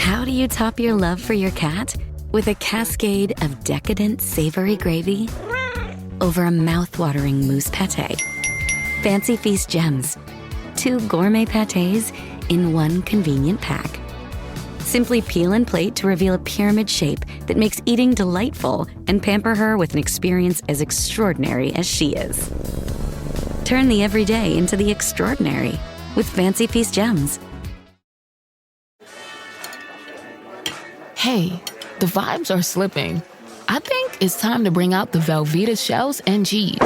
How do you top your love for your cat? With a cascade of decadent savory gravy over a mouth-watering mousse pâté. Fancy Feast gems. 2 gourmet pâtés in one convenient pack. Simply peel and plate to reveal a pyramid shape that makes eating delightful and pamper her with an experience as extraordinary as she is. Turn the everyday into the extraordinary with Fancy Feast gems. Hey, the vibes are slipping. I think it's time to bring out the Velveeta shells and cheese.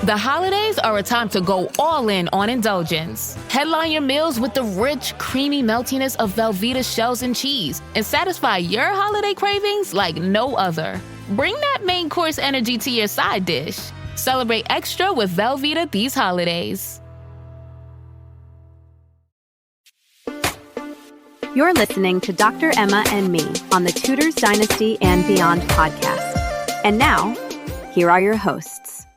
The holidays are a time to go all in on indulgence. Headline your meals with the rich, creamy meltiness of Velveeta shells and cheese and satisfy your holiday cravings like no other. Bring that main course energy to your side dish. Celebrate extra with Velveeta these holidays. You're listening to Dr. Emma and me on the Tudors Dynasty and Beyond podcast. And now, here are your hosts.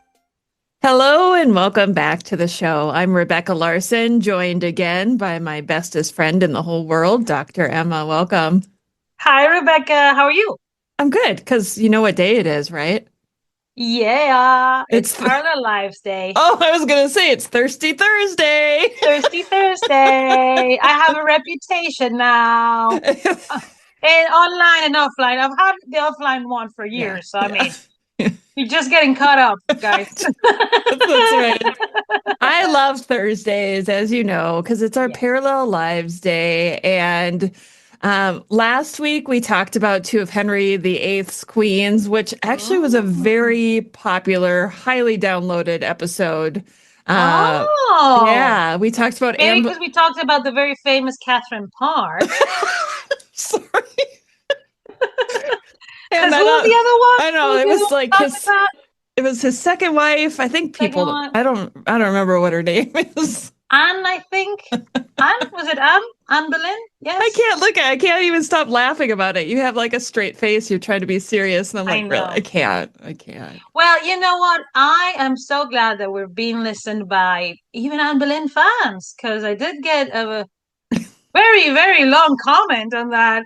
Hello and welcome back to the show. I'm Rebecca Larson, joined again by my bestest friend in the whole world, Dr. Emma. Welcome. Hi, Rebecca. How are you? I'm good, because you know what day it is, right? Yeah, it's Parallel Lives Day. Oh, I was going to say it's Thirsty Thursday. Thirsty Thursday. I have a reputation now. And online and offline. I've had the offline one for years. So, I mean, you're just getting caught up, guys. That's right. I love Thursdays, as you know, because it's our Parallel Lives Day. And last week we talked about 2 of Henry VIII's queens, which actually was a very popular, highly downloaded episode. Yeah, we talked about maybe because we talked about the very famous Catherine Parr. Sorry. And who was the other one? I know, it was like it was his second wife. I think people, I don't remember what her name is. Anne, I think. Anne, was it Anne? Anne Boleyn? Yes. I can't even stop laughing about it. You have like a straight face. You're trying to be serious. And I'm like, really? I can't. Well, you know what? I am so glad that we're being listened by even Anne Boleyn fans, because I did get a very, very long comment on that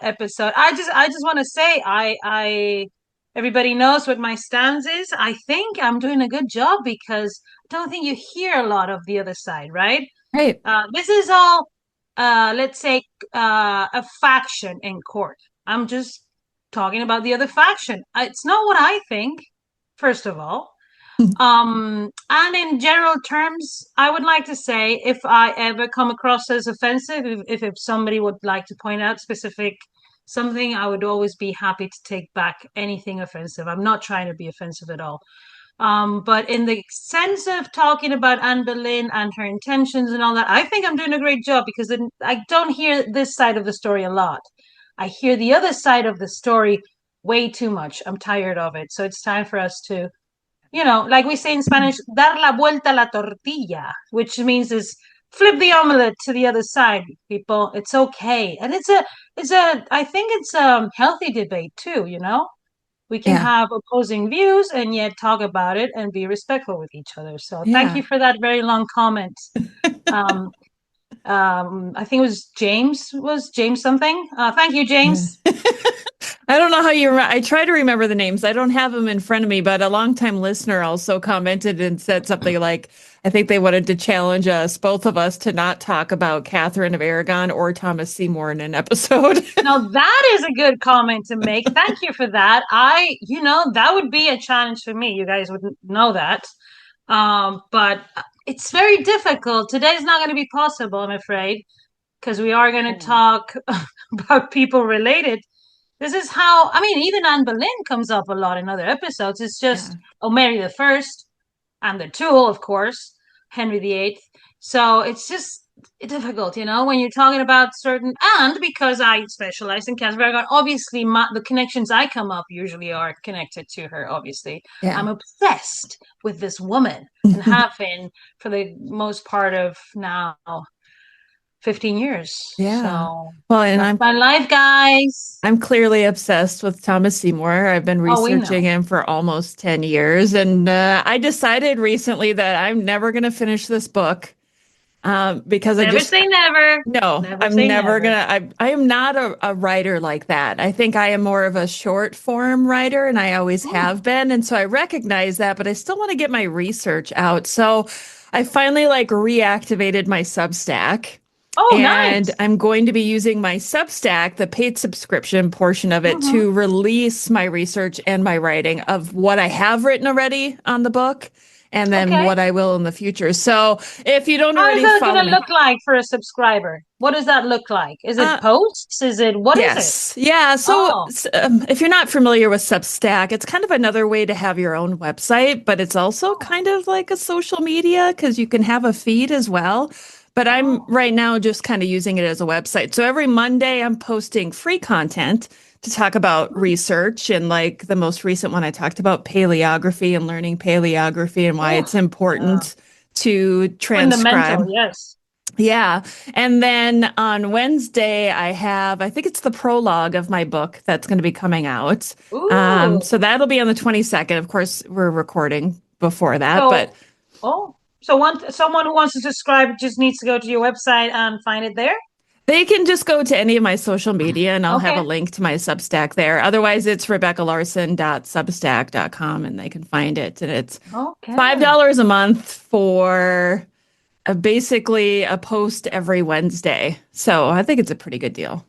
episode. I just want to say I everybody knows what my stance is. I think I'm doing a good job because I don't think you hear a lot of the other side, right? Right. This is all let's say a faction in court. I'm just talking about the other faction. It's not what I think, first of all. And in general terms, I would like to say if I ever come across as offensive, if somebody would like to point out specific something, I would always be happy to take back anything offensive. I'm not trying to be offensive at all. But in the sense of talking about Anne Boleyn and her intentions and all that, I think I'm doing a great job because I don't hear this side of the story a lot. I hear the other side of the story way too much. I'm tired of it. So it's time for us to, like we say in Spanish, dar la vuelta a la tortilla, which means is flip the omelette to the other side, people. It's okay. And I think it's a healthy debate too, We can have opposing views and yet talk about it and be respectful with each other. So thank you for that very long comment. I think it was James something. Thank you, James. I don't know how I try to remember the names. I don't have them in front of me, but a longtime listener also commented and said something like, I think they wanted to challenge us, both of us, to not talk about Catherine of Aragon or Thomas Seymour in an episode. Now that is a good comment to make. Thank you for that. That would be a challenge for me. You guys wouldn't know that. But it's very difficult. Today's not going to be possible, I'm afraid, because we are going to talk about people related. This is how, even Anne Boleyn comes up a lot in other episodes. It's just, Mary I and the tool, of course, Henry VIII. So it's just difficult, when you're talking about certain, and because I specialize in Catherine of Aragon, obviously the connections I come up usually are connected to her, obviously. Yeah. I'm obsessed with this woman and have been for the most part of now 15 years. Yeah. So, well, and that's my life, guys. I'm clearly obsessed with Thomas Seymour. I've been researching him for almost 10 years. And I decided recently that I'm never going to finish this book. because Never say never. no, Never I'm say never never. gonna, I am not a writer like that. I think I am more of a short form writer and I always Mm. have been. And so I recognize that, but I still want to get my research out. So I finally like reactivated my Substack. Oh, And nice. I'm going to be using my Substack, the paid subscription portion of it, Hmm. to release my research and my writing of what I have written already on the book and then Okay. what I will in the future. So if you don't How is already that follow going to me, look like for a subscriber? What does that look like? Is it uh, posts? Is it, what is it? yes. Yeah. So Oh, if you're not familiar with Substack, it's kind of another way to have your own website, but it's also oh, kind of like a social media because you can have a feed as well. But I'm oh. right now just kind of using it as a website. So every Monday, I'm posting free content to talk about Hmm. research. And like the most recent one, I talked about paleography and learning paleography and why Oh, it's yeah. important to Fundamental, transcribe. yes. Yeah. And then on Wednesday, I think it's the prologue of my book that's going to be coming out. Ooh. So that'll be on the 22nd. Of course, we're recording before that, So, but oh, someone who wants to subscribe just needs to go to your website and find it there. they can just go to any of my social media and I'll have a Okay. link to my Substack there. Otherwise, it's rebeccalarson.substack.com and they can find it. And it's Okay. $5 a month for basically a post every Wednesday. So I think it's a pretty good deal.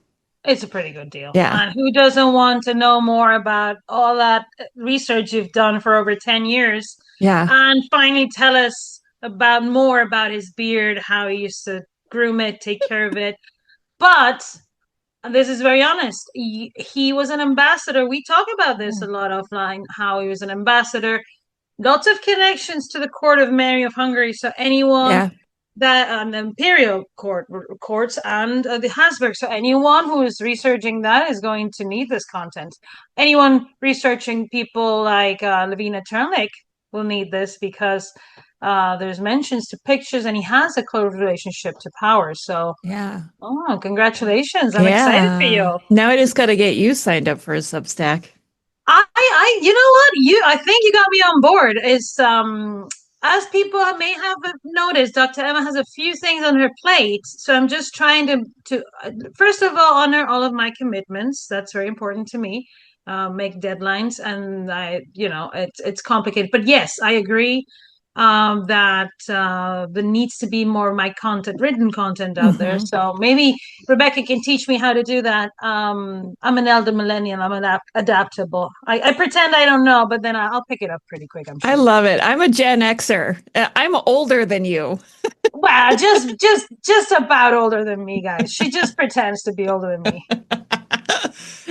It's a pretty good deal. Yeah. And who doesn't want to know more about all that research you've done for over 10 years? Yeah. And finally tell us about more about his beard, how he used to groom it, take care of it. But and this is very honest. He was an ambassador. We talk about this a lot offline, how he was an ambassador. Lots of connections to the court of Mary of Hungary. So anyone Yeah. that the imperial courts and the Habsburg. So anyone who is researching that is going to need this content. Anyone researching people like Lavina Turnlake will need this because there's mentions to pictures, and he has a close relationship to power. So, Yeah. oh, congratulations! I'm excited for Yeah. you. Now I just got to get you signed up for a Substack. You know what? I think you got me on board. Is as people may have noticed, Dr. Emma has a few things on her plate. So I'm just trying to first of all honor all of my commitments. That's very important to me. Make deadlines, and it's complicated. But yes, I agree that there needs to be more of my content, written content out there. Hmm. So maybe Rebecca can teach me how to do that. I'm an elder millennial. I'm adaptable. I pretend I don't know, but then I'll pick it up pretty quick, I'm I sure. love it. I'm a Gen Xer. I'm older than you. Wow, just about older than me, guys. She just pretends to be older than me.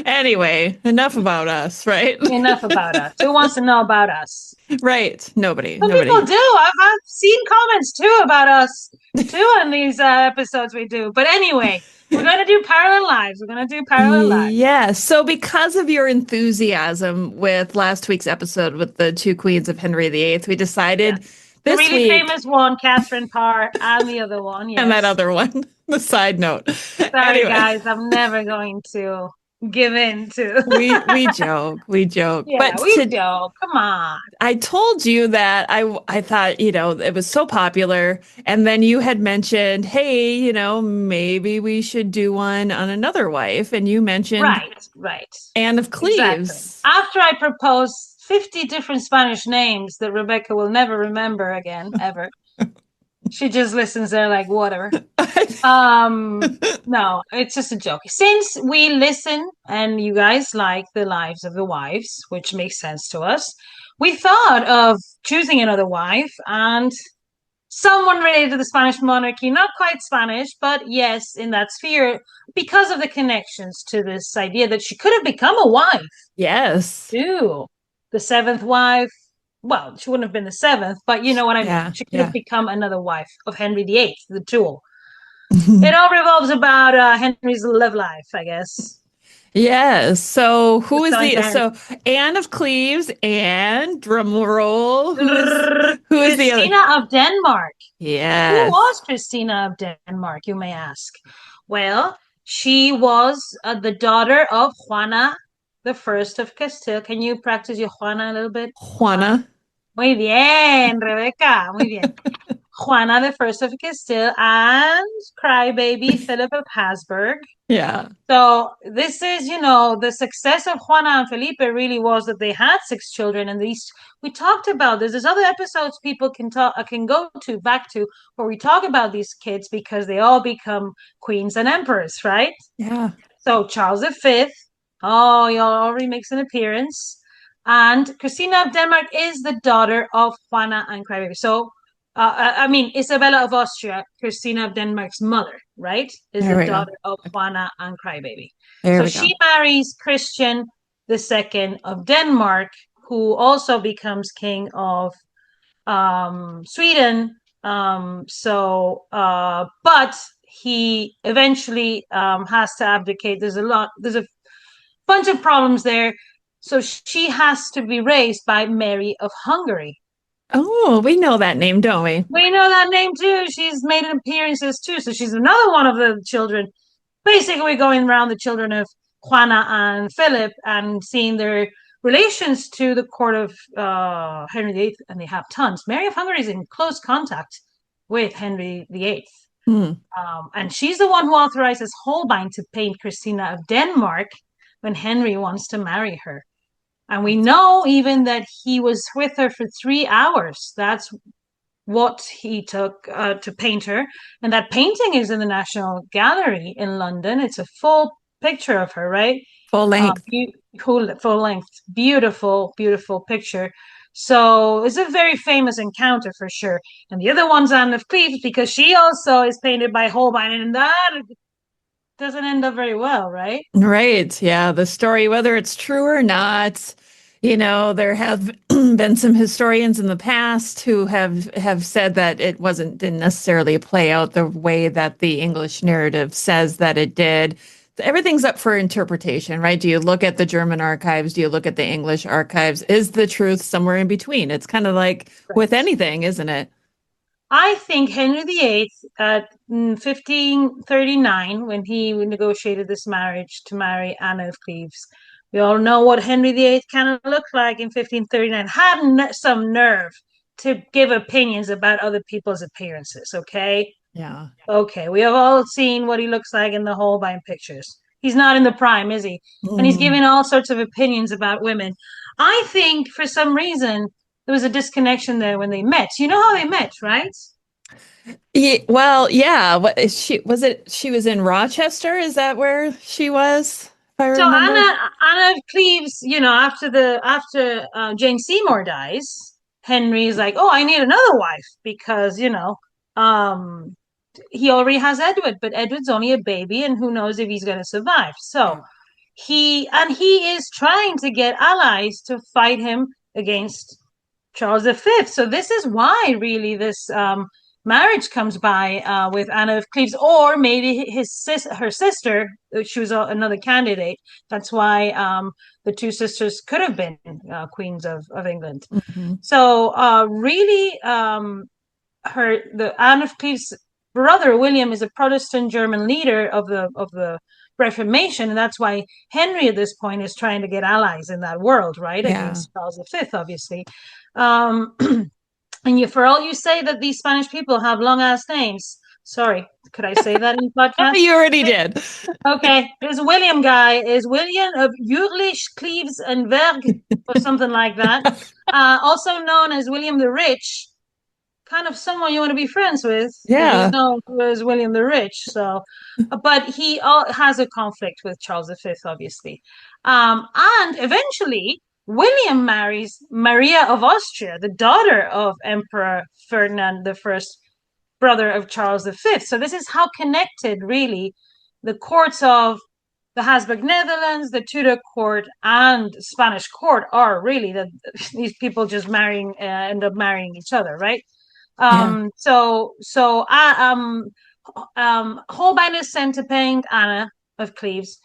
Anyway, enough about us, right? Enough about us. Who wants to know about us? Right. Nobody. Some people Nobody. do. I've seen comments too about us too in these episodes we do. But anyway, we're going to do parallel lives. We're going to do parallel lives. Yeah. So because of your enthusiasm with last week's episode with the two queens of Henry VIII, we Yeah. decided The this really week famous one, Catherine Parr, and the other one, and that yes. other one, the side note. Sorry, Anyway. guys, I'm never going to give in to. We joke. Yeah, But we joke. Come on. I told you that I thought, it was so popular. And then you had mentioned, hey, maybe we should do one on another wife. And you mentioned Right, right. Anne of Exactly. Cleves. After I propose 50 different Spanish names that Rebecca will never remember again, ever. She just listens there like whatever. No, it's just a joke. Since we listen and you guys like the lives of the wives, which makes sense to us, we thought of choosing another wife and someone related to the Spanish monarchy, not quite Spanish, but yes, in that sphere, because of the connections to this idea that she could have become a wife Yes. too. The seventh wife. Well, she wouldn't have been the seventh, but you know what I mean. Yeah. She could have Yeah. become another wife of Henry VIII, the tool. It all revolves about Henry's love life, I guess. Yes. So Just going to Henry. so Anne of Cleves and drum roll, who is the other? Christina of Denmark. Who Yes. was Christina of Denmark, you may ask? Well, she was the daughter of Juana the First of Castile. Can you practice your Juana a little bit? Juana. Juana. Muy bien, Rebecca. Muy bien. Juana the First of Castile and crybaby Philip of Habsburg. Yeah. So this is, the success of Juana and Felipe really was that they had 6 children, and these we talked about this. There's other episodes people can go to back to where we talk about these kids because they all become queens and emperors, right? Yeah. So Charles V, oh, he already makes an appearance, and Christina of Denmark is the daughter of Juana and Crybaby. So I mean, Isabella of Austria, Christina of Denmark's mother, right, is There the we go. daughter of Juana and Crybaby. There So we go. she marries Christian II of Denmark, who also becomes king of Sweden. But he eventually has to abdicate. There's a bunch of problems there. So she has to be raised by Mary of Hungary. Oh, we know that name, don't we? We know that name too. She's made appearances too. So she's another one of the children. Basically, we're going around the children of Juana and Philip and seeing their relations to the court of Henry VIII, and they have tons. Mary of Hungary is in close contact with Henry VIII. Hmm. And she's the one who authorizes Holbein to paint Christina of Denmark when Henry wants to marry her. And we know even that he was with her for 3 hours. That's what he took to paint her. And that painting is in the National Gallery in London. It's a full picture of her, right? Full length. Full length. Beautiful, beautiful picture. So it's a very famous encounter for sure. And the other one's Anne of Cleves because she also is painted by Holbein, and that doesn't end up very well, right? Right. Yeah. The story, whether it's true or not, there have been some historians in the past who have said that didn't necessarily play out the way that the English narrative says that it did. Everything's up for interpretation, right? Do you look at the German archives? Do you look at the English archives? Is the truth somewhere in between? It's kind of like with anything, isn't it? I think Henry VIII at 1539, when he negotiated this marriage to marry Anna of Cleves, we all know what Henry VIII kind of looked like in 1539, had some nerve to give opinions about other people's appearances, okay? Yeah. Okay, we have all seen what he looks like in the Holbein pictures. He's not in the prime, is he? And he's giving all sorts of opinions about women. I think for some reason there was a disconnection there when they met. You know how they met, right? Yeah, well, yeah. What is she was it? She was in Rochester. Is that where she was? If I So remember. Anna of Cleves, after Jane Seymour dies, Henry's like, oh, I need another wife because um, he already has Edward, but Edward's only a baby, and who knows if he's going to survive. So Yeah. he is trying to get allies to fight him against Charles V. So this is why really this marriage comes by with Anna of Cleves, or maybe her sister. She was another candidate. That's why the two sisters could have been queens of England. Hmm. So really, the Anne of Cleves' brother William is a Protestant German leader of the Reformation, and that's why Henry at this point is trying to get allies in that world, right, Yeah. against Charles V, obviously. Um, and for all you say that these Spanish people have long ass names, sorry, could I say that in the podcast? You already did. Okay, this William guy is William of Jurlich, Cleves, and Verg, or something like that. Also known as William the Rich, kind of someone you want to be friends with. Yeah. He's known as William the Rich. So, but he has a conflict with Charles V, obviously. And eventually, William marries Maria of Austria, the daughter of Emperor Ferdinand I, brother of Charles V. So this is how connected, really, the courts of the Habsburg Netherlands, the Tudor court, and Spanish court are really that these people just end up marrying each other, right? Yeah. Holbein is sent to paint Anna of Cleves,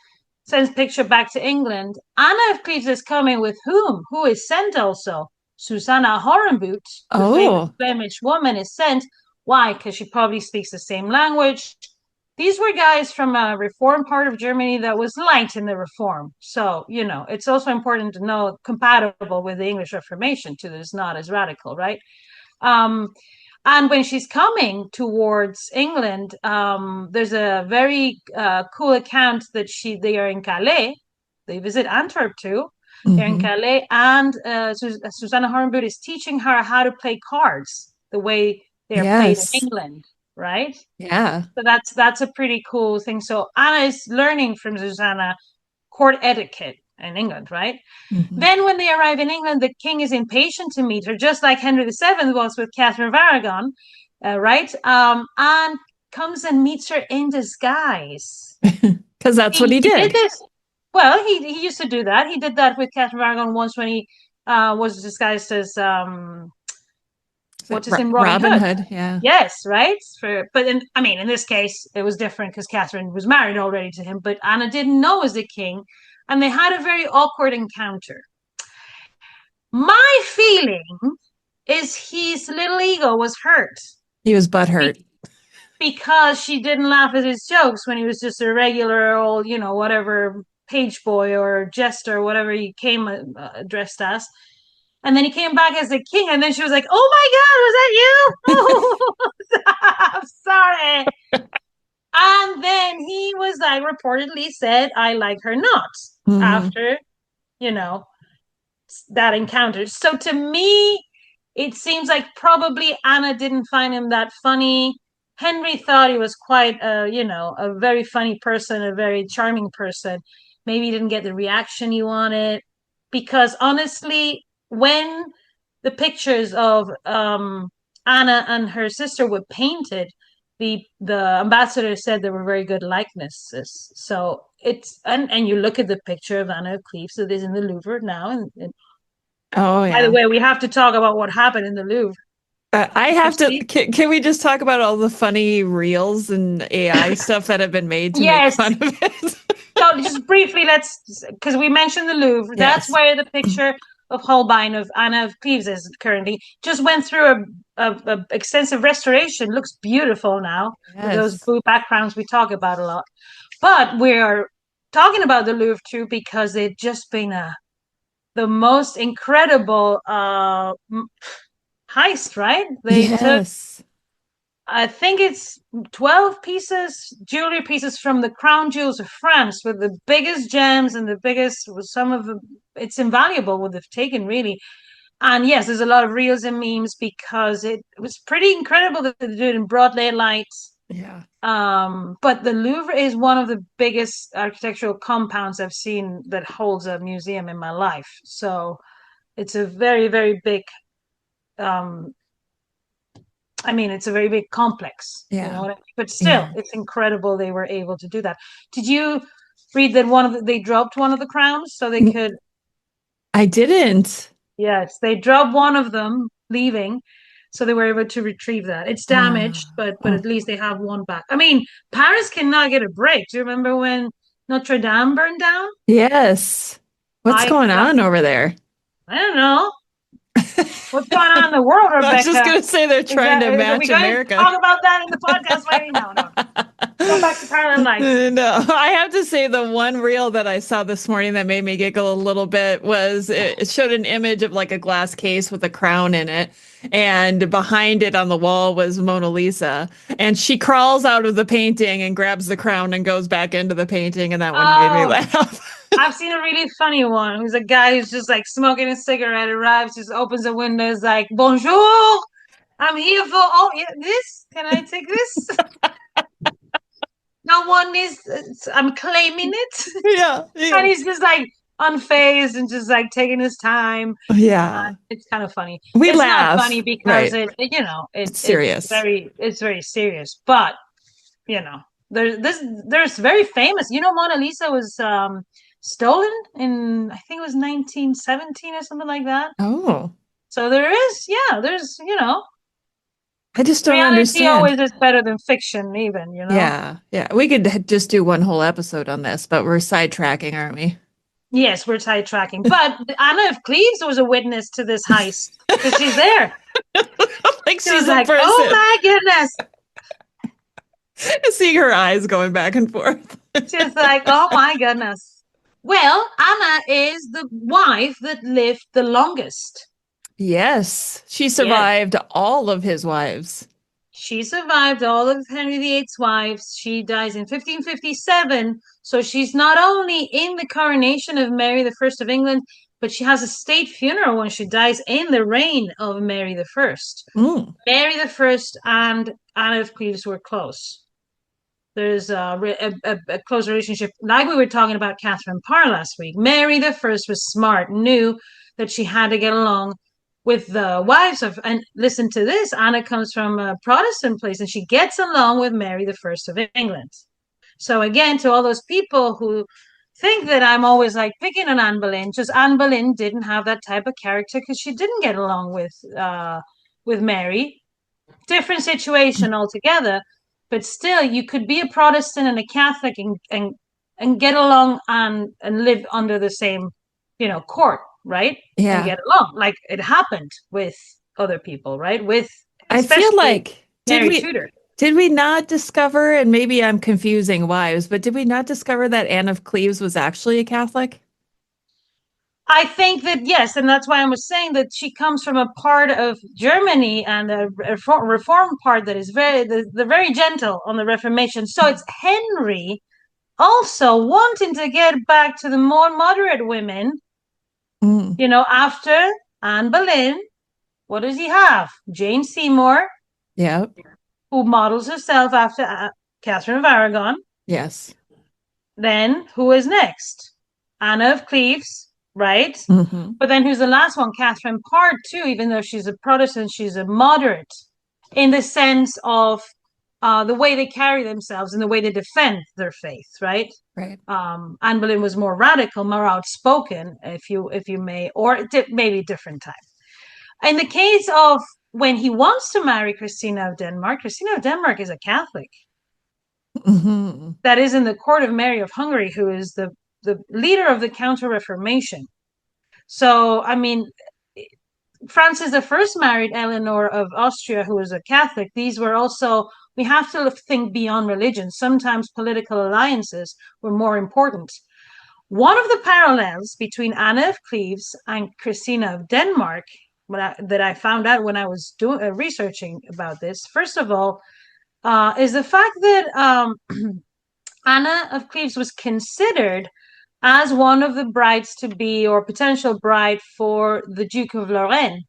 sends picture back to England. Anna of Cleves is coming with whom? Who is sent also? Susanna Horenboot, the famous Oh, Flemish woman, is sent. Why? Because she probably speaks the same language. These were guys from a reform part of Germany that was light in the reform. So, it's also important to know compatible with the English Reformation too, that it's not as radical, right? Um, And when she's coming towards England, there's a very cool account that they are in Calais. They visit Antwerp too. They're in Calais, and Susanna Hornboot is teaching her how to play cards the way they are played in England, right? Yeah. So that's a pretty cool thing. So Anna is learning from Susanna court etiquette in England, right? Then when they arrive in England, the king is impatient to meet her, just like Henry VII was with Catherine of Aragon, right? And comes and meets her in disguise. Because that's what he did. This. Well, he used to do that. He did that with Catherine of Aragon once when he was disguised as what's his name? Robin Hood. Yeah. Yes, right. But in this case, it was different because Catherine was married already to him, but Anna didn't know as the king, and they had a very awkward encounter. My feeling is his little ego was hurt. He was butthurt. Because she didn't laugh at his jokes when he was just a regular old, whatever page boy or jester or whatever he came dressed as. And then he came back as the king, and then she was like, "Oh my God, was that you?" I'm sorry. And then he was like, reportedly said, "I like her not," after, that encounter. So to me, it seems like probably Anna didn't find him that funny. Henry thought he was quite a very funny person, a very charming person. Maybe he didn't get the reaction he wanted. Because honestly, when the pictures of Anna and her sister were painted, the ambassador said they were very good likenesses. So it's and you look at the picture of Anna of Cleves that is in the Louvre now. And oh yeah. By the way, we have to talk about what happened in the Louvre. I have to. Can we just talk about all the funny reels and AI stuff that have been made to make fun of it? So just briefly, because we mentioned the Louvre. That's where the picture of Holbein of Anna of Cleves is currently. Just went through a extensive restoration. Looks beautiful now. With those blue backgrounds we talk about a lot. But we're talking about the Louvre too because they've just been the most incredible heist, right? They took, I think it's 12 jewelry pieces from the crown jewels of France with the biggest gems and the biggest, it's invaluable what they've taken, really. And yes, there's a lot of reels and memes because it was pretty incredible that they did it in broad daylight. Yeah. But the Louvre is one of the biggest architectural compounds I've seen that holds a museum in my life. So it's a very, very big it's a very big complex. Yeah. But still, it's incredible they were able to do that. Did you read that they dropped one of the crowns so they could? I didn't. Yes, they dropped one of them leaving, so they were able to retrieve that. It's damaged, but at least they have one back. I mean, Paris cannot get a break. Do you remember when Notre Dame burned down? Yes. What's going on over there? I don't know. What's going on in the world, Rebecca? I was just going to say they're trying to match America. Talk about that in the podcast right now. No. Go back to Parallel Lives. No, I have to say the one reel that I saw this morning that made me giggle a little bit was it showed an image of like a glass case with a crown in it. And behind it on the wall was Mona Lisa. And she crawls out of the painting and grabs the crown and goes back into the painting. And that one made me laugh. I've seen a really funny one. Who's a guy who's just like smoking a cigarette, arrives, just opens a window, is like, "Bonjour, I'm here for this. Can I take this?" No one is. I'm claiming it. Yeah. And he's just like unfazed and just like taking his time. Yeah, it's kind of funny. It's not funny because it's serious. It's very serious. But there's very famous. Mona Lisa was stolen in, I think it was 1917 or something like that. Oh. So there's I just don't reality understand. Always is better than fiction, even, Yeah. We could just do one whole episode on this, but we're sidetracking, aren't we? Yes, we're sidetracking. But Anna of Cleves was a witness to this heist because she's there. She's like, person. "Oh my goodness." Seeing her eyes going back and forth. She's like, "Oh my goodness." Well, Anna is the wife that lived the longest. Yes, she survived all of his wives. She survived all of Henry VIII's wives. She dies in 1557. So she's not only in the coronation of Mary the First of England, but she has a state funeral when she dies in the reign of Mary the First. Mm. Mary the First and Anne of Cleves were close. There's a close relationship, like we were talking about Catherine Parr last week. Mary the First was smart, knew that she had to get along with the wives of, and listen to this, Anna comes from a Protestant place, and she gets along with Mary the First of England. So again, to all those people who think that I'm always like picking on Anne Boleyn, just Anne Boleyn didn't have that type of character because she didn't get along with Mary. Different situation altogether, but still, you could be a Protestant and a Catholic and get along and live under the same, court, right? Yeah. And get along like it happened with other people, right? With I feel like Mary Tudor. Did we not discover, and maybe I'm confusing wives, but did we not discover that Anne of Cleves was actually a Catholic? I think that yes, and that's why I was saying that she comes from a part of Germany and a reform part that is the very gentle on the Reformation. So it's Henry also wanting to get back to the more moderate women. After Anne Boleyn, what does he have? Jane Seymour, who models herself after Catherine of Aragon. Yes. Then who is next? Anna of Cleves. Right? Mm-hmm. But then who's the last one? Catherine Parr, too, even though she's a Protestant, she's a moderate in the sense of the way they carry themselves and the way they defend their faith, right? Right. Anne Boleyn was more radical, more outspoken, if you may, or maybe different time. In the case of when he wants to marry Christina of Denmark is a Catholic. Mm-hmm. That is in the court of Mary of Hungary, who is the leader of the Counter-Reformation. So, I mean, Francis I married Eleanor of Austria, who was a Catholic. These were also, we have to think beyond religion. Sometimes political alliances were more important. One of the parallels between Anna of Cleves and Christina of Denmark that I found out when I was researching about this, first of all, is the fact that Anna of Cleves was considered as one of the brides to be or potential bride for the Duke of Lorraine.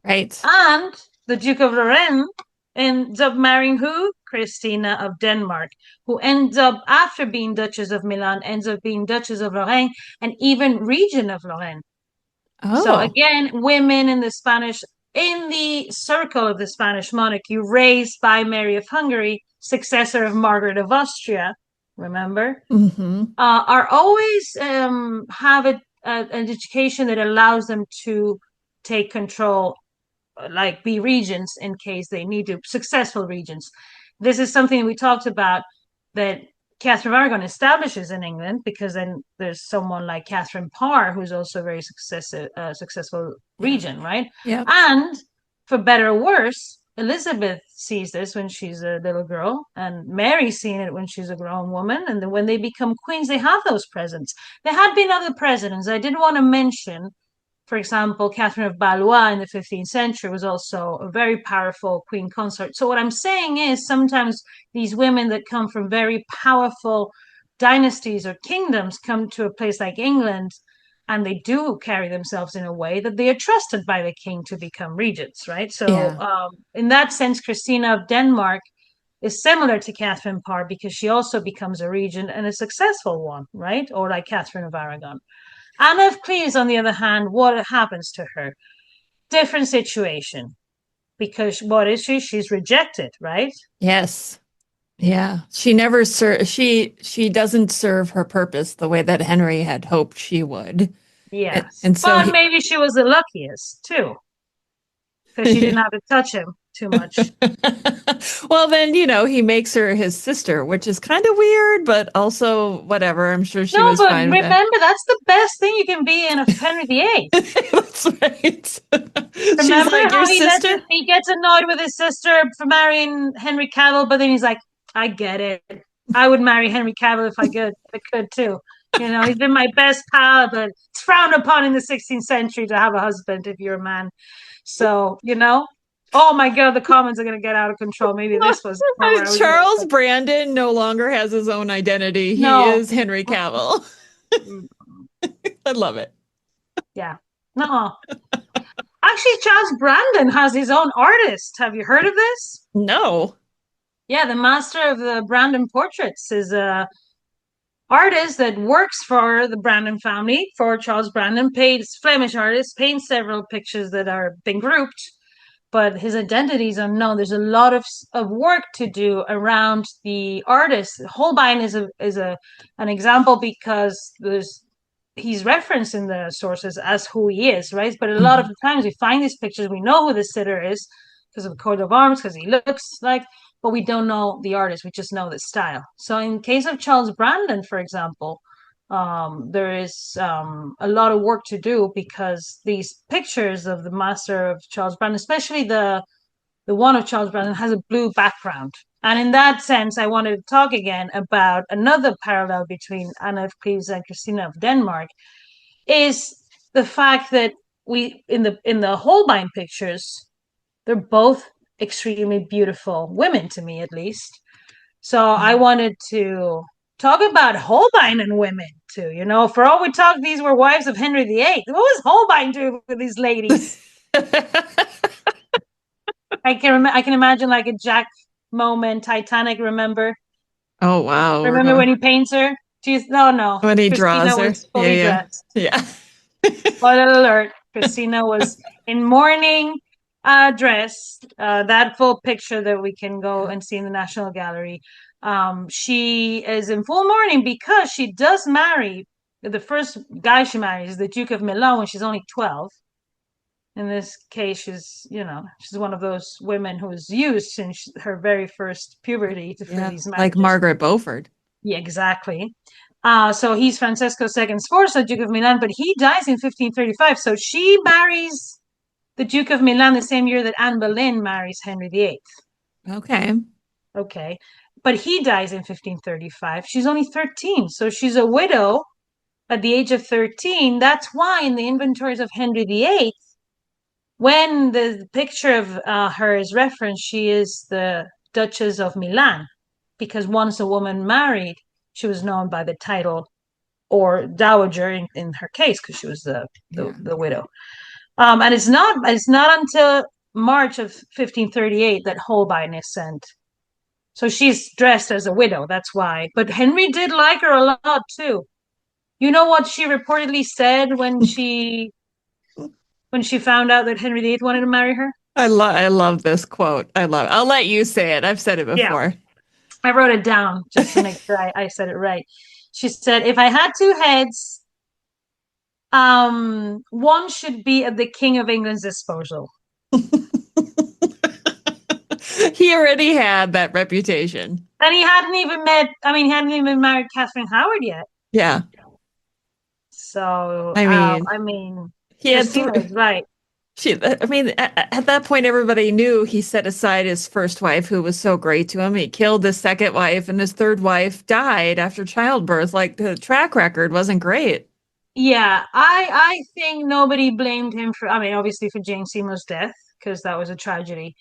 Right. And the Duke of Lorraine ends up marrying who? Christina of Denmark, who ends up, after being Duchess of Milan, ends up being Duchess of Lorraine and even Regent of Lorraine. Oh. So again, women in the circle of the Spanish monarchy, raised by Mary of Hungary, successor of Margaret of Austria, remember, are always have an education that allows them to take control, like be regents in case they need to, successful regents. This is something we talked about that Catherine of Aragon establishes in England, because then there's someone like Catherine Parr, who's also a very successful regent, right? Yeah. And for better or worse, Elizabeth sees this when she's a little girl, and Mary's seen it when she's a grown woman. And then when they become queens, they have those presents. There had been other presidents. I did want to mention, for example, Catherine of Valois in the 15th century was also a very powerful queen consort. So what I'm saying is sometimes these women that come from very powerful dynasties or kingdoms come to a place like England, and they do carry themselves in a way that they are trusted by the king to become regents, right? So in that sense, Christina of Denmark is similar to Catherine Parr because she also becomes a regent and a successful one, right? Or like Catherine of Aragon. Anna of Cleves, on the other hand, what happens to her? Different situation. Because what is she? She's rejected, right? Yes. Yeah. She never she doesn't serve her purpose the way that Henry had hoped she would. Yes. And so but maybe she was the luckiest too. Because she didn't have to touch him too much. Well, then, he makes her his sister, which is kind of weird, but also whatever. I'm sure she was fine with that. Remember, that's the best thing you can be in a Henry VIII. That's right. Remember She's like, how your sister? He gets annoyed with his sister for marrying Henry Cavill, but then he's like, I get it. I would marry Henry Cavill if I could too. He's been my best pal, but it's frowned upon in the 16th century to have a husband if you're a man. So, oh my God, the comments are going to get out of control. Maybe this was not where I was going. Charles Brandon no longer has his own identity. He No. is Henry Cavill. I love it. Yeah. No. Actually, Charles Brandon has his own artist. Have you heard of this? No. Yeah, the master of the Brandon portraits is a artist that works for the Brandon family, for Charles Brandon, paints Flemish artist, paints several pictures that are been grouped, but his identity is unknown. There's a lot of work to do around the artist. Holbein is an example because he's referenced in the sources as who he is, right? But a lot of the times we find these pictures, we know who the sitter is because of the coat of arms, because he looks like, but we don't know the artist. We just know the style. So in case of Charles Brandon, for example, there is a lot of work to do because these pictures of the master of Charles Brandon, especially the one of Charles Brandon, has a blue background. And in that sense, I wanted to talk again about another parallel between Anna of Cleves and Christina of Denmark, is the fact that we in the Holbein pictures, they're both extremely beautiful women, to me at least. So I wanted to talk about Holbein and women too. For all we talk, these were wives of Henry VIII. What was Holbein doing with these ladies? I can imagine like a Jack moment, Titanic. Remember? Oh wow! Remember when he paints her? No. When he Christina draws her, was fully dressed. Yeah. Spoiler alert: Christina was in mourning dress. That full picture that we can go and see in the National Gallery. She is in full mourning because she does marry. The first guy she marries is the Duke of Milan when she's only 12. In this case, she's one of those women who is used since her very first puberty for these marriages. Like Margaret Beaufort. Yeah, exactly. So he's Francesco II's Sforza, Duke of Milan, but he dies in 1535. So she marries the Duke of Milan the same year that Anne Boleyn marries Henry VIII. Okay. But he dies in 1535. She's only 13. So she's a widow at the age of 13. That's why in the inventories of Henry VIII, when the picture of her is referenced, she is the Duchess of Milan, because once a woman married, she was known by the title, or dowager in her case, because she was the widow. And it's not until March of 1538 that Holbein is sent. So she's dressed as a widow, that's why. But Henry did like her a lot too. You know what she reportedly said when she found out that Henry VIII wanted to marry her? I love this quote. I'll let you say it. I've said it before. Yeah. I wrote it down just to make sure I said it right. She said, if I had two heads, one should be at the King of England's disposal. He already had that reputation. And he hadn't even married Catherine Howard yet. Yeah. So, I mean, he had right. At that point, everybody knew he set aside his first wife, who was so great to him. He killed his second wife, and his third wife died after childbirth. Like, the track record wasn't great. Yeah, I think nobody blamed him for, obviously for Jane Seymour's death, because that was a tragedy.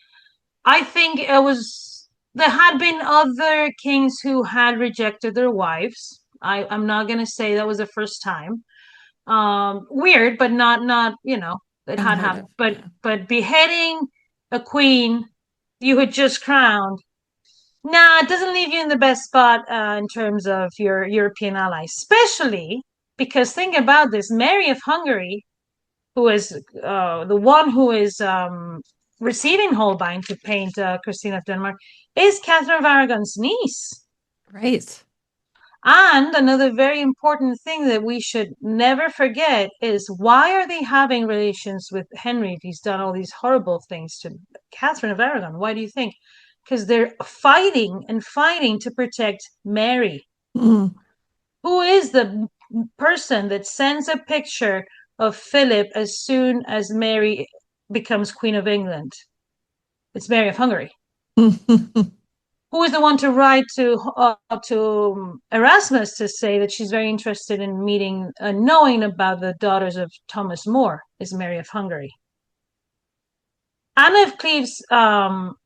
I think there had been other kings who had rejected their wives. I'm not going to say that was the first time. Weird, but not, it had happened. But beheading a queen you had just crowned, it doesn't leave you in the best spot in terms of your European allies, especially because think about this: Mary of Hungary, who is the one who is receiving Holbein to paint Christina of Denmark, is Catherine of Aragon's niece. Right. And another very important thing that we should never forget is, why are they having relations with Henry if he's done all these horrible things to Catherine of Aragon? Why do you think? Because they're fighting to protect Mary. Mm. Who is the person that sends a picture of Philip as soon as Mary becomes Queen of England? It's Mary of Hungary. who is the one to write to Erasmus to say that she's very interested in meeting, knowing about the daughters of Thomas More, is Mary of Hungary. Anna of Cleves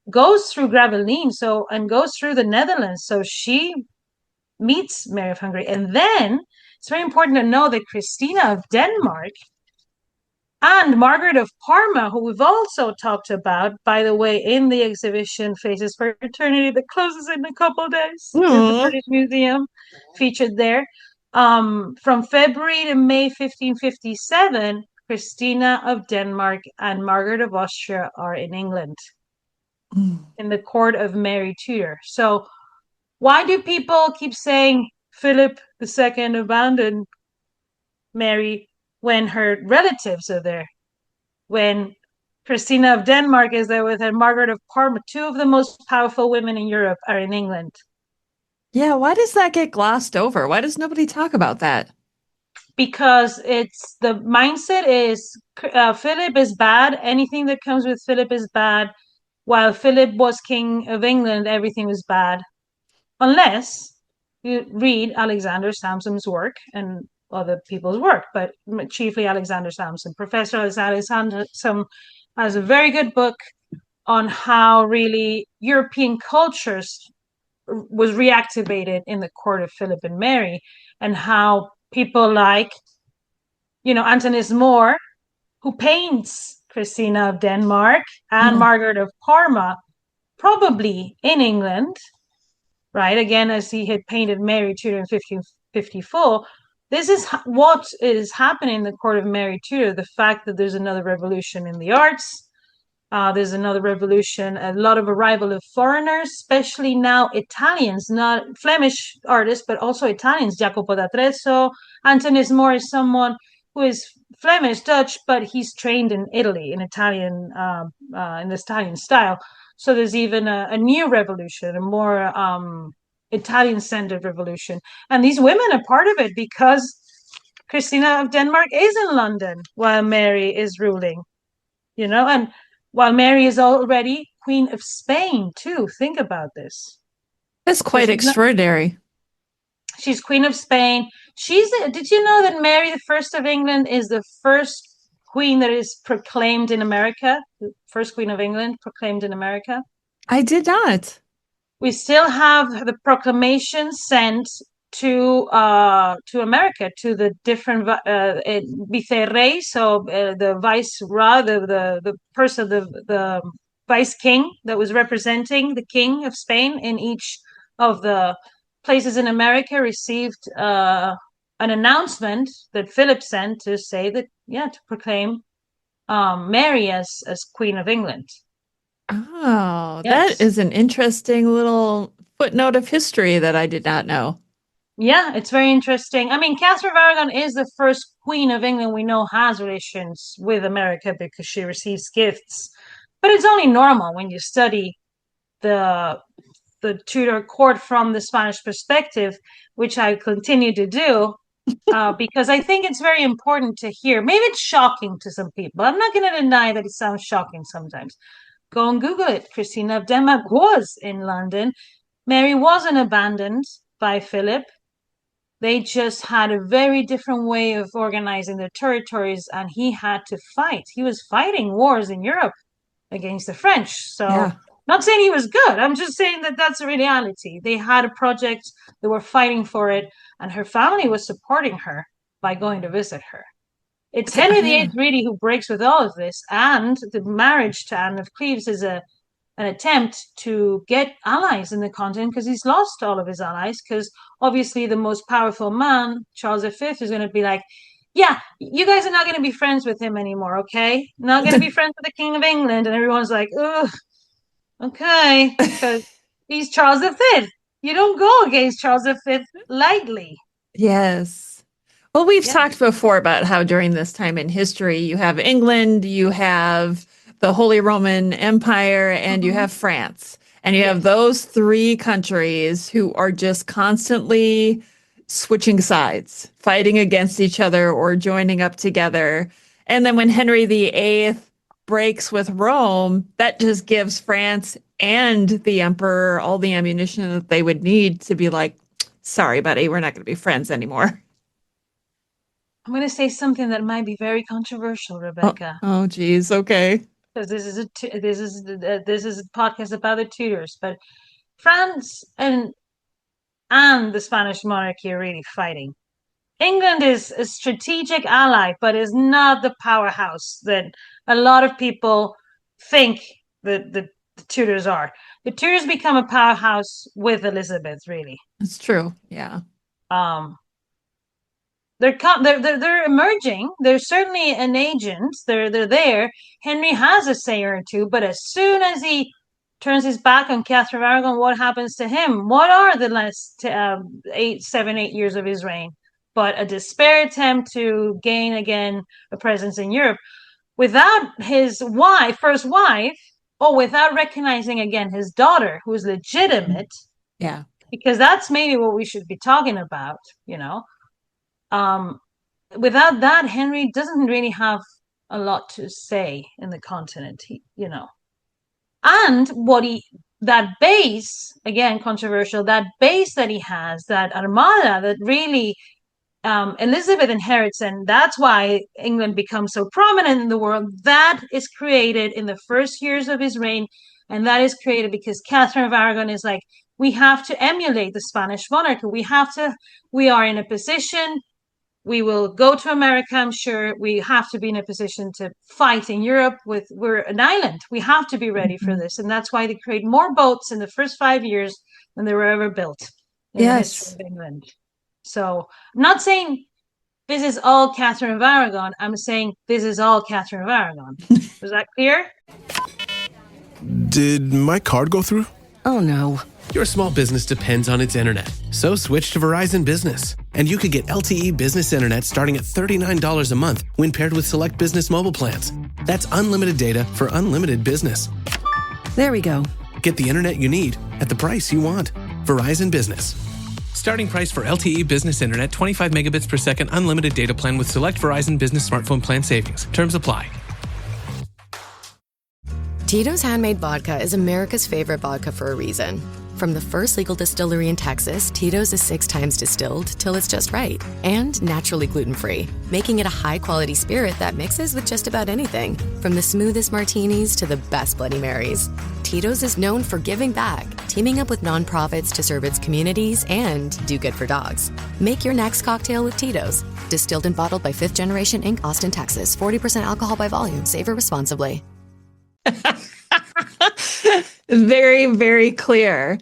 goes through Gravelines, and goes through the Netherlands, so she meets Mary of Hungary. And then it's very important to know that Christina of Denmark and Margaret of Parma, who we've also talked about, by the way, in the exhibition Faces for Eternity that closes in a couple of days at the British Museum, featured there. From February to May 1557, Christina of Denmark and Margaret of Austria are in England in the court of Mary Tudor. So why do people keep saying Philip II abandoned Mary when her relatives are there? When Christina of Denmark is there with her, Margaret of Parma, two of the most powerful women in Europe are in England. Yeah, why does that get glossed over? Why does nobody talk about that? Because it's the mindset is Philip is bad. Anything that comes with Philip is bad. While Philip was king of England, everything was bad. Unless you read Alexander Samson's work and other people's work, but chiefly Alexander Samson. Professor Alexander Samson has a very good book on how really European cultures was reactivated in the court of Philip and Mary, and how people like, Antonis More, who paints Christina of Denmark and Margaret of Parma, probably in England, right? Again, as he had painted Mary Tudor in 1554. This is what is happening in the court of Mary Tudor, the fact that there's another revolution in the arts. There's another revolution, a lot of arrival of foreigners, especially now Italians, not Flemish artists, but also Italians. Jacopo da Trezzo. Antonis More is someone who is Flemish, Dutch, but he's trained in Italy, in Italian, in the Italian style. So there's even a new revolution, a more Italian-centered revolution. And these women are part of it because Christina of Denmark is in London while Mary is ruling, and while Mary is already Queen of Spain, too. Think about this. That's quite extraordinary. She's Queen of Spain. Did you know that Mary I of England is the first queen that is proclaimed in America? The first Queen of England proclaimed in America? I did not. We still have the proclamation sent to America, to the different vicerey, so the viceroy, the person, the vice king that was representing the king of Spain in each of the places in America, received an announcement that Philip sent to say that, to proclaim Mary as Queen of England. Oh, yes. That is an interesting little footnote of history that I did not know. Yeah, it's very interesting. I mean, Catherine of Aragon is the first Queen of England we know has relations with America because she receives gifts. But it's only normal when you study the Tudor court from the Spanish perspective, which I continue to do, because I think it's very important to hear. Maybe it's shocking to some people. I'm not going to deny that it sounds shocking sometimes. Go and Google it. Christina of Denmark was in London. Mary wasn't abandoned by Philip. They just had a very different way of organizing their territories, and he had to fight. He was fighting wars in Europe against the French. So, not saying he was good. I'm just saying that that's a reality. They had a project. They were fighting for it, and her family was supporting her by going to visit her. It's Henry VIII really who breaks with all of this, and the marriage to Anne of Cleves is an attempt to get allies in the continent, because he's lost all of his allies, because obviously the most powerful man, Charles V, is going to be like, yeah, you guys are not going to be friends with him anymore, okay? Not going to be friends with the King of England. And everyone's like, ugh, okay, because he's Charles V. You don't go against Charles V lightly. Yes. Well, we've talked before about how during this time in history, you have England, you have the Holy Roman Empire, and you have France. And you have those three countries who are just constantly switching sides, fighting against each other or joining up together. And then when Henry VIII breaks with Rome, that just gives France and the emperor all the ammunition that they would need to be like, sorry, buddy, we're not going to be friends anymore. I'm going to say something that might be very controversial, Oh, Rebecca, oh, geez. Okay. because this is a podcast about the Tudors, but France and the Spanish monarchy are really fighting. England is a strategic ally, but is not the powerhouse that a lot of people think that the Tudors are. The Tudors become a powerhouse with Elizabeth, really. It's true. Yeah. Um, they're emerging. They're certainly an agent. They're there. Henry has a say or two, but as soon as he turns his back on Catherine of Aragon, what happens to him? What are the last 8 years of his reign? But a despair attempt to gain again a presence in Europe without his first wife, or without recognizing again his daughter, who is legitimate. Yeah. Because that's maybe what we should be talking about, without that, Henry doesn't really have a lot to say in the continent, and that base, again, controversial, that base that he has, that armada that really Elizabeth inherits, and that's why England becomes so prominent in the world, that is created in the first years of his reign. And that is created because Catherine of Aragon is like, we have to emulate the Spanish monarchy. We are in a position, we will go to America, I'm sure. We have to be in a position to fight in Europe. We're an island. We have to be ready for this. And that's why they create more boats in the first 5 years than they were ever built in the history of England. So I'm not saying this is all Catherine of Aragon. I'm saying this is all Catherine of Aragon. Was that clear? Did my card go through? Oh no. Your small business depends on its internet, so switch to Verizon Business. And you could get LTE business internet starting at $39 a month when paired with select business mobile plans. That's unlimited data for unlimited business. There we go. Get the internet you need at the price you want. Verizon Business. Starting price for LTE business internet, 25 megabits per second, unlimited data plan with select Verizon Business smartphone plan savings. Terms apply. Tito's Handmade Vodka is America's favorite vodka for a reason. From the first legal distillery in Texas, Tito's is 6 times distilled till it's just right. And naturally gluten-free, making it a high-quality spirit that mixes with just about anything. From the smoothest martinis to the best Bloody Marys. Tito's is known for giving back, teaming up with nonprofits to serve its communities and do good for dogs. Make your next cocktail with Tito's. Distilled and bottled by 5th Generation Inc., Austin, Texas. 40% alcohol by volume. Savor responsibly. Very, very clear.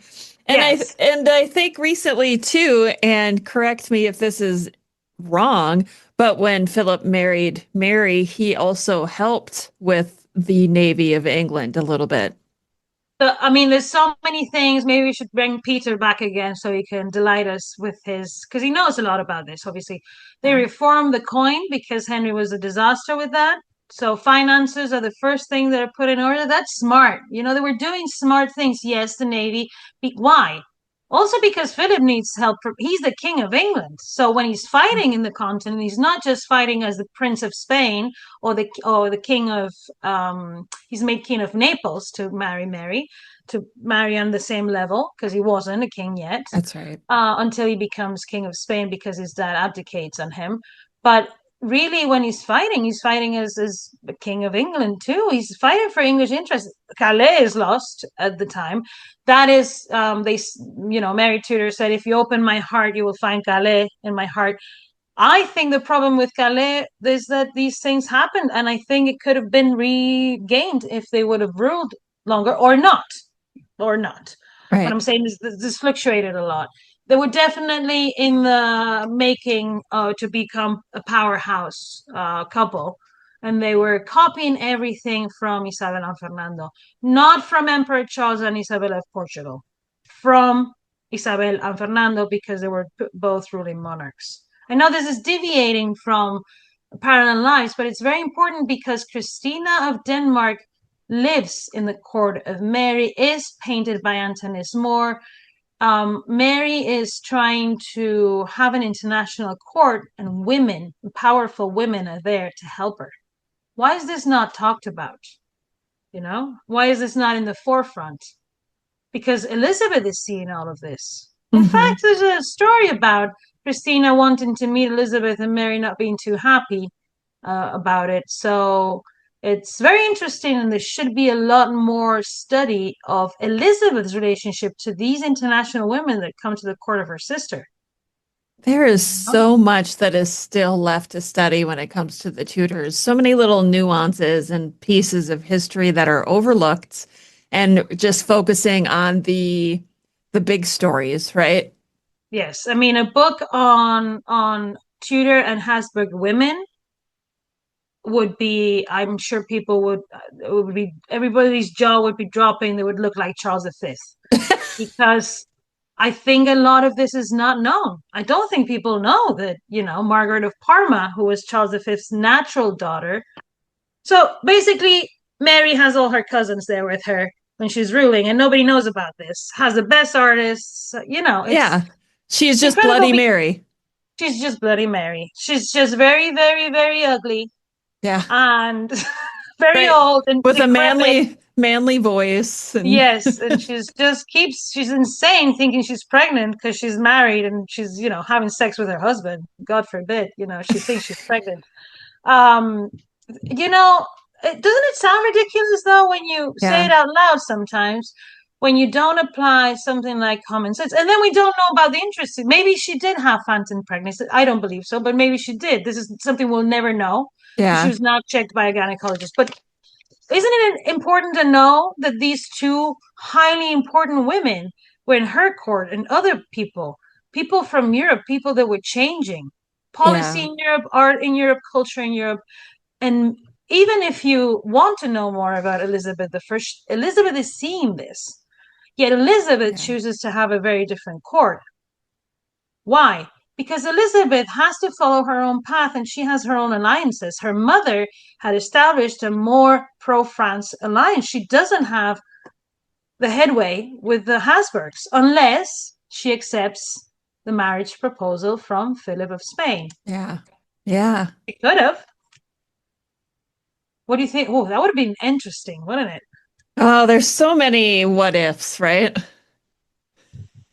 And yes. I think recently too, and correct me if this is wrong, but when Philip married Mary, he also helped with the Navy of England a little bit. I mean, there's so many things. Maybe we should bring Peter back again so he can delight us with because he knows a lot about this, obviously. They reformed the coin because Henry was a disaster with that. So finances are the first thing that are put in order. That's smart. They were doing smart things. Yes, the Navy. Why? Also because Philip needs help. He's the King of England. So when he's fighting in the continent, he's not just fighting as the Prince of Spain or the King of, he's made King of Naples to marry Mary, to marry on the same level, because he wasn't a king yet. That's right. Until he becomes King of Spain because his dad abdicates on him. But really, when he's fighting as the King of England too. He's fighting for English interests. Calais is lost at the time. That is, Mary Tudor said, if you open my heart, you will find Calais in my heart. I think the problem with Calais is that these things happened, and I think it could have been regained if they would have ruled longer, or not. Right. What I'm saying is this fluctuated a lot. They were definitely in the making to become a powerhouse couple. And they were copying everything from Isabel and Fernando, not from Emperor Charles and Isabel of Portugal, from Isabel and Fernando, because they were both ruling monarchs. I know this is deviating from parallel lives, but it's very important because Christina of Denmark lives in the court of Mary, is painted by Antonis More. Mary is trying to have an international court, and women, powerful women, are there to help her. Why is this not talked about? Why is this not in the forefront? because Elizabeth is seeing all of this. In Mm-hmm. fact, there's a story about Christina wanting to meet Elizabeth and Mary not being too happy about it. So it's very interesting, and there should be a lot more study of Elizabeth's relationship to these international women that come to the court of her sister. There is so much that is still left to study when it comes to the Tudors. So many little nuances and pieces of history that are overlooked, and just focusing on the big stories, right? Yes, I mean a book on Tudor and Habsburg women would be, I'm sure people would, it would be, everybody's jaw would be dropping. They would look like Charles V, because I think a lot of this is not known. I don't think people know that, Margaret of Parma, who was Charles V's natural daughter. So basically, Mary has all her cousins there with her when she's ruling, and nobody knows about this. Has the best artists, Yeah. She's just incredible. Bloody Mary. She's just Bloody Mary. She's just very, very, very ugly. Yeah. And very Right. old and With decrepit. a manly voice. And... Yes, and she's insane thinking she's pregnant because she's married and she's, having sex with her husband. God forbid, she thinks she's pregnant. Doesn't it sound ridiculous though when you say it out loud sometimes, when you don't apply something like common sense? And then we don't know about the interest. Maybe she did have phantom pregnancy. I don't believe so, but maybe she did. This is something we'll never know. Yeah. She was not checked by a gynecologist. But isn't it important to know that these two highly important women were in her court, and other people from Europe, people that were changing policy in Europe, art in Europe, culture in Europe? And even if you want to know more about Elizabeth I, Elizabeth is seeing this. Yet Elizabeth chooses to have a very different court. Why? Because Elizabeth has to follow her own path, and she has her own alliances. Her mother had established a more pro-France alliance. She doesn't have the headway with the Habsburgs unless she accepts the marriage proposal from Philip of Spain. Yeah. Yeah. She could have. What do you think? Oh, that would have been interesting, wouldn't it? Oh, there's so many what ifs, right?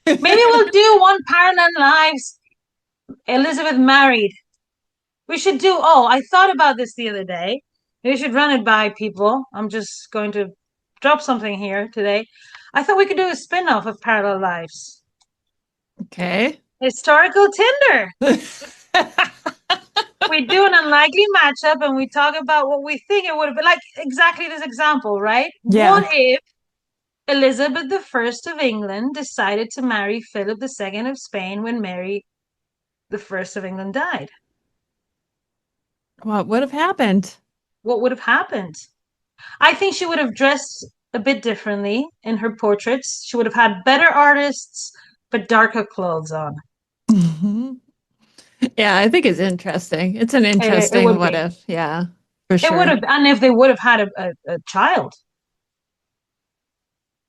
Maybe we'll do one Parallel Lives Elizabeth married. We should do, I thought about this the other day. We should run it by people. I'm just going to drop something here today. I thought we could do a spin-off of Parallel Lives. Okay. Historical Tinder. We do an unlikely matchup and we talk about what we think it would have been, like exactly this example, right? Yeah. What if Elizabeth I of England decided to marry Philip II of Spain when Mary I of England died? What would have happened? What would have happened? I think she would have dressed a bit differently in her portraits. She would have had better artists, but darker clothes on. Mm-hmm. Yeah, I think it's interesting. It's an interesting what if. Yeah, for sure. It would have, and if they would have had a child,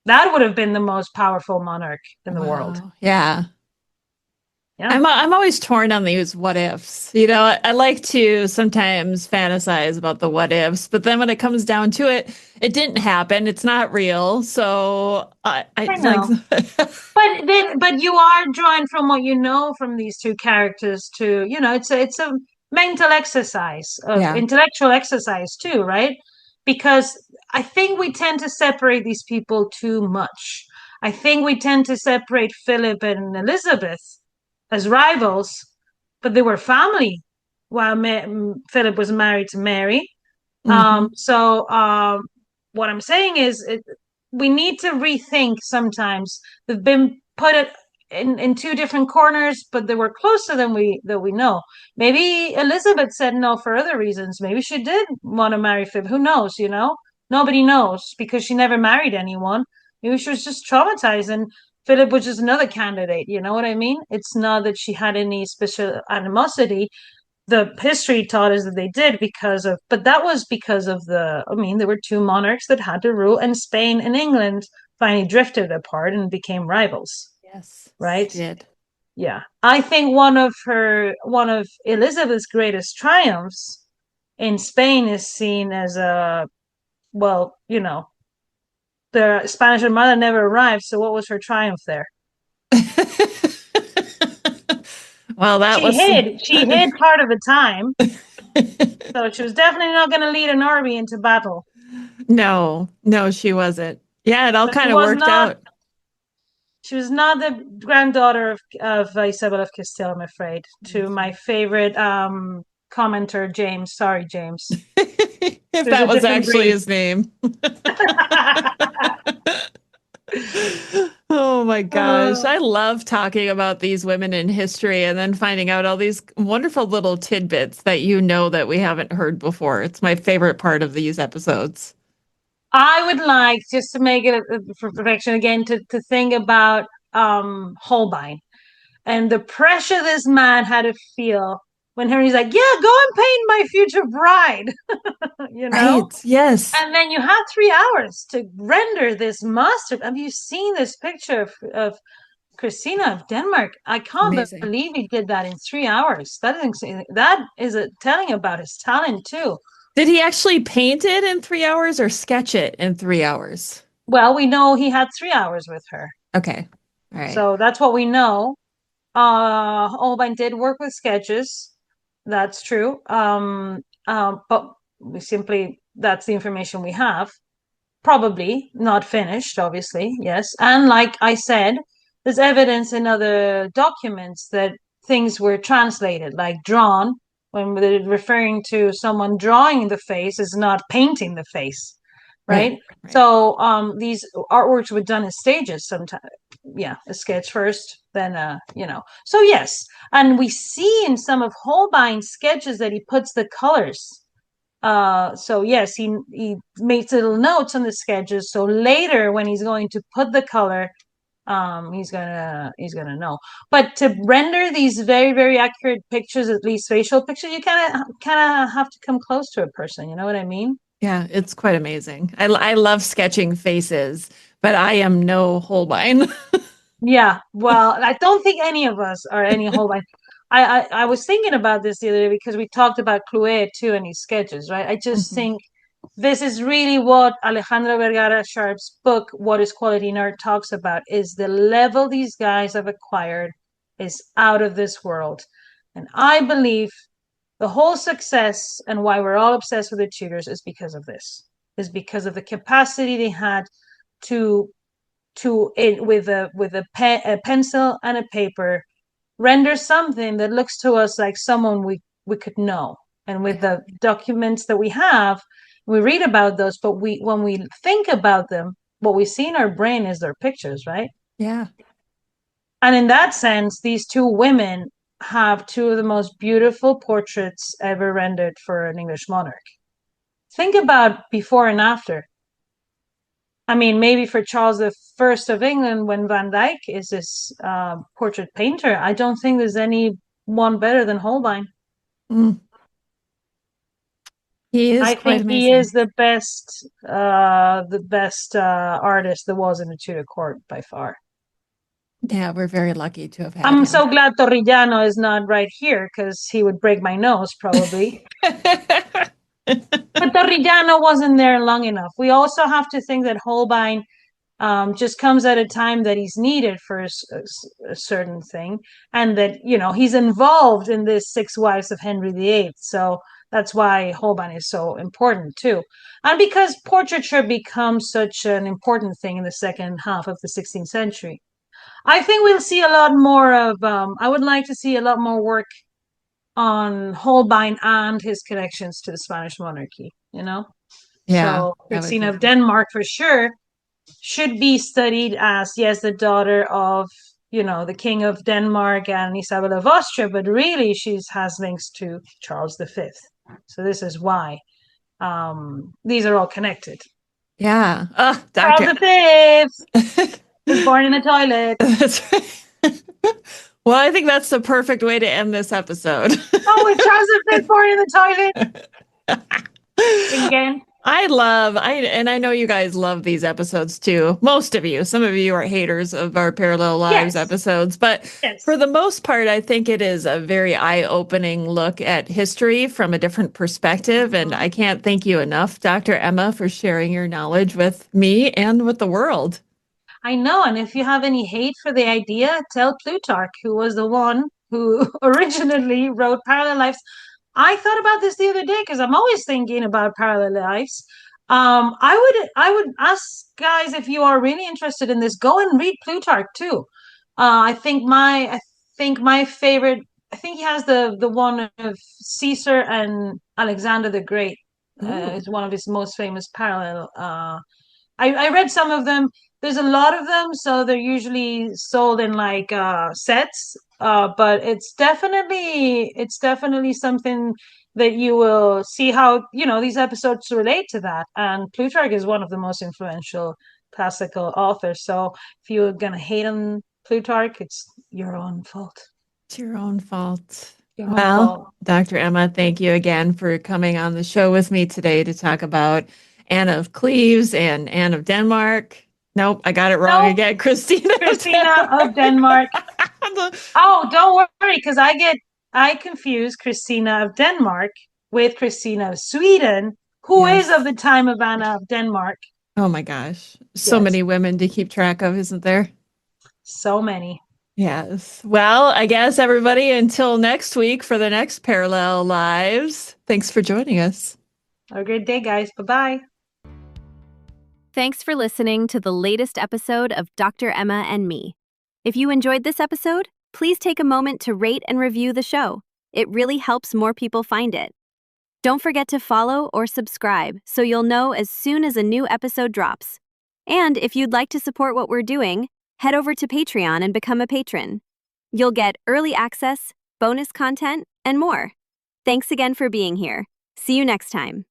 that would have been the most powerful monarch in the world. Yeah. Yeah. I'm always torn on these what ifs. I like to sometimes fantasize about the what ifs, but then when it comes down to it, it didn't happen. It's not real. So I know. But you are drawing from what you know from these two characters to, it's a mental exercise, intellectual exercise too, right? Because I think we tend to separate these people too much. I think we tend to separate Philip and Elizabeth as rivals, but they were family while Philip was married to Mary. Mm-hmm. What I'm saying is we need to rethink sometimes. They've been put in two different corners, but they were closer than we know. Maybe Elizabeth said no for other reasons. Maybe she did want to marry Philip. Who knows, Nobody knows because she never married anyone. Maybe she was just traumatized and Philip was just another candidate. You know what I mean? It's not that she had any special animosity. The history taught us that they did but that was because of there were two monarchs that had to rule, and Spain and England finally drifted apart and became rivals. Yes. Right? Did. Yeah. I think one of Elizabeth's greatest triumphs in Spain is seen as the the Spanish Armada never arrived. So what was her triumph there? Well, she hid part of the time. So she was definitely not going to lead an army into battle. No, she wasn't. Yeah, it all kind of worked out. She was not the granddaughter of Isabel of Castile, I'm afraid, to my favorite commenter, James. Sorry, James. If that was actually his name. Oh my gosh. I love talking about these women in history and then finding out all these wonderful little tidbits that that we haven't heard before. It's my favorite part of these episodes. I would like, just to make it for perfection again, to think about Holbein and the pressure this man had to feel when Henry's like, yeah, go and paint my future bride. Right, yes. And then you had 3 hours to render this master. Have you seen this picture of Christina of Denmark? I can't believe he did that in 3 hours. That is telling about his talent too. Did he actually paint it in 3 hours or sketch it in 3 hours? Well, we know he had 3 hours with her. Okay. All right. So that's what we know. Holbein did work with sketches. That's true. But that's the information we have. Probably not finished, obviously. Yes. And like I said, there's evidence in other documents that things were translated, like drawn, when they're referring to someone drawing the face is not painting the face. Right? So these artworks were done in stages sometimes. Yeah, a sketch first, then So yes, and we see in some of Holbein's sketches that he puts the colors. So yes, he makes little notes on the sketches. So later, when he's going to put the color, he's gonna know. But to render these very, very accurate pictures, at least facial pictures, you kind of have to come close to a person. You know what I mean? Yeah, it's quite amazing. I love sketching faces, but I am no Holbein. Yeah, well, I don't think any of us are any Holbein. I was thinking about this the other day because we talked about Cleves too in his sketches, right? I just think this is really what Alejandro Vergara Sharp's book, What is Quality in Art, talks about, is the level these guys have acquired is out of this world. And I believe the whole success and why we're all obsessed with the Tudors is because of this, is because of the capacity they had to with a pencil and a paper render something that looks to us like someone we could know. And with the documents that we have, we read about those, but when we think about them, what we see in our brain is their pictures, right? Yeah. And in that sense, these two women have two of the most beautiful portraits ever rendered for an English monarch. Think about before and after. I mean, maybe for Charles I of England, when Van Dyck is this portrait painter, I don't think there's anyone better than Holbein. Mm. He is. I think amazing. He is the best artist there was in the Tudor court by far. Yeah, we're very lucky to have had I'm him. so glad Torrellano is not right here because he would break my nose probably. But Torrellano wasn't there long enough. We also have to think that Holbein just comes at a time that he's needed for a certain thing, and that he's involved in this 6 Wives of Henry VIII. So that's why Holbein is so important too, and because portraiture becomes such an important thing in the second half of the 16th century. I think we'll see a lot more of. I would like to see a lot more work on Holbein and his connections to the Spanish monarchy. Yeah. So Christina of Denmark for sure should be studied as, yes, the daughter of the King of Denmark and Isabel of Austria, but really she has links to Charles V. So this is why these are all connected. Yeah. Charles V was born in a toilet. That's right. Well, I think that's the perfect way to end this episode. Oh, was Charles V born in the toilet? Again. I know you guys love these episodes too. Most of you, some of you are haters of our Parallel Lives Yes, episodes, but for yes. the most part, I think it is a very eye-opening look at history from a different perspective. And Mhm. I can't thank you enough, Dr. Emma, for sharing your knowledge with me and with the world. I know, and if you have any hate for the idea, tell Plutarch, who was the one who originally wrote Parallel Lives. I thought about this the other day because I'm always thinking about parallel lives. I would ask guys if you are really interested in this, go and read Plutarch too. I think my favorite. I think he has the one of Caesar and Alexander the Great. Ooh. Is one of his most famous parallel. I read some of them. There's a lot of them, so they're usually sold in like sets. But it's definitely something that you will see how these episodes relate to that. And Plutarch is one of the most influential classical authors. So if you're gonna hate on Plutarch, it's your own fault. It's your own fault. Your own Well, fault. Dr. Emma, thank you again for coming on the show with me today to talk about Anne of Cleves and Anne of Denmark. Nope, I got it wrong No, again. Christina of Christina of Denmark. Denmark. Oh, don't worry, because I confuse Christina of Denmark with Christina of Sweden, who is of Yes. the time of Anna of Denmark. Oh my gosh. So Yes, many women to keep track of, isn't there? so many. Yes. Well, I guess everybody, until next week for the next Parallel Lives. Thanks for joining us. Have a great day, guys. Bye-bye. Thanks for listening to the latest episode of Dr. Emma and Me. If you enjoyed this episode, please take a moment to rate and review the show. It really helps more people find it. Don't forget to follow or subscribe so you'll know as soon as a new episode drops. And if you'd like to support what we're doing, head over to Patreon and become a patron. You'll get early access, bonus content, and more. Thanks again for being here. See you next time.